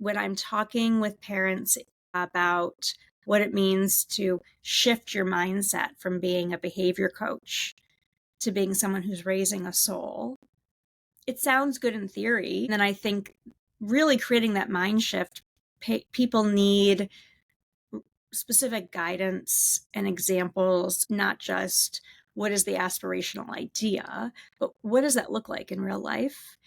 when I'm talking with parents about what it means to shift your mindset from being a behavior coach to being someone who's raising a soul, it sounds good in theory. And then I think really creating that mind shift, people need specific guidance and examples, not just what is the aspirational idea, but what does that look like in real life?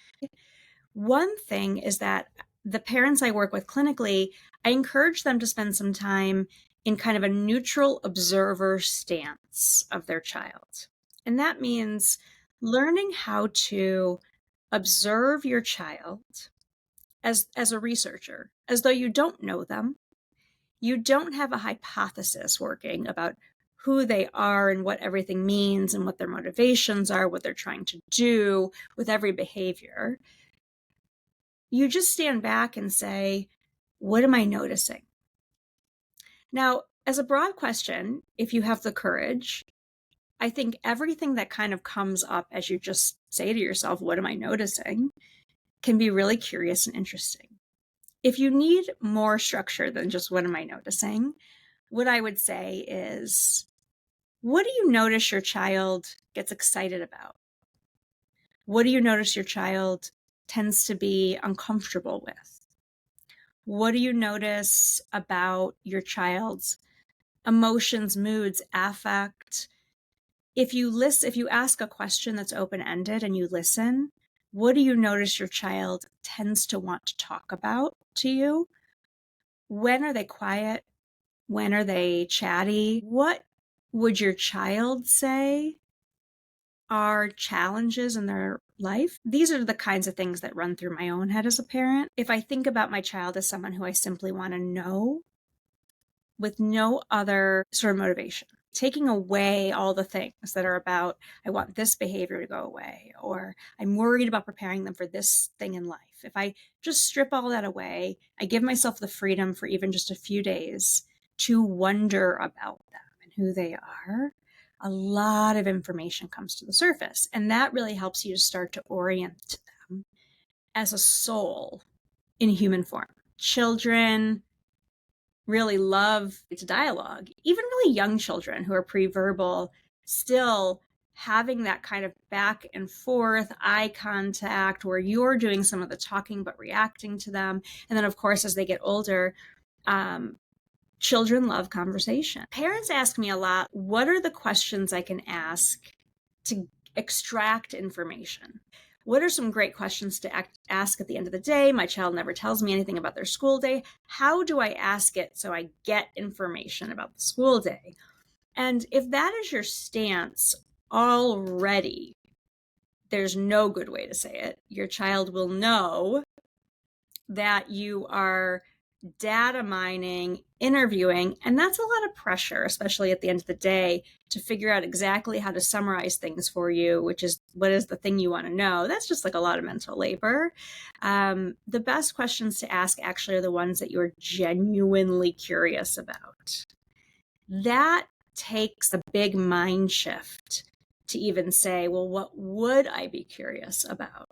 One thing is that the parents I work with clinically, I encourage them to spend some time in kind of a neutral observer stance of their child. And that means learning how to observe your child as a researcher, as though you don't know them. You don't have a hypothesis working about who they are and what everything means and what their motivations are, what they're trying to do with every behavior. You just stand back and say, what am I noticing? Now, as a broad question, if you have the courage, I think everything that kind of comes up as you just say to yourself, what am I noticing, can be really curious and interesting. If you need more structure than just what am I noticing, what I would say is, what do you notice your child gets excited about? What do you notice your child tends to be uncomfortable with? What do you notice about your child's emotions, moods, affect? If you ask a question that's open-ended and you listen, what do you notice your child tends to want to talk about to you? When are they quiet? When are they chatty? What would your child say are challenges in their life? These are the kinds of things that run through my own head as a parent. If I think about my child as someone who I simply want to know with no other sort of motivation, taking away all the things that are about, I want this behavior to go away, or I'm worried about preparing them for this thing in life. If I just strip all that away, I give myself the freedom for even just a few days to wonder about them and who they are, a lot of information comes to the surface. And that really helps you to start to orient them as a soul in human form. Children really love it's dialogue. Even really young children who are pre-verbal, still having that kind of back and forth eye contact where you're doing some of the talking but reacting to them. And then, of course, as they get older, children love conversation. Parents ask me a lot, what are the questions I can ask to extract information? What are some great questions to ask at the end of the day? My child never tells me anything about their school day. How do I ask it so I get information about the school day? And if that is your stance already, there's no good way to say it. Your child will know that you are data mining, interviewing, and that's a lot of pressure, especially at the end of the day, to figure out exactly how to summarize things for you, which is what is the thing you want to know. That's just like a lot of mental labor. The best questions to ask actually are the ones that you're genuinely curious about. That takes a big mind shift to even say, well, what would I be curious about?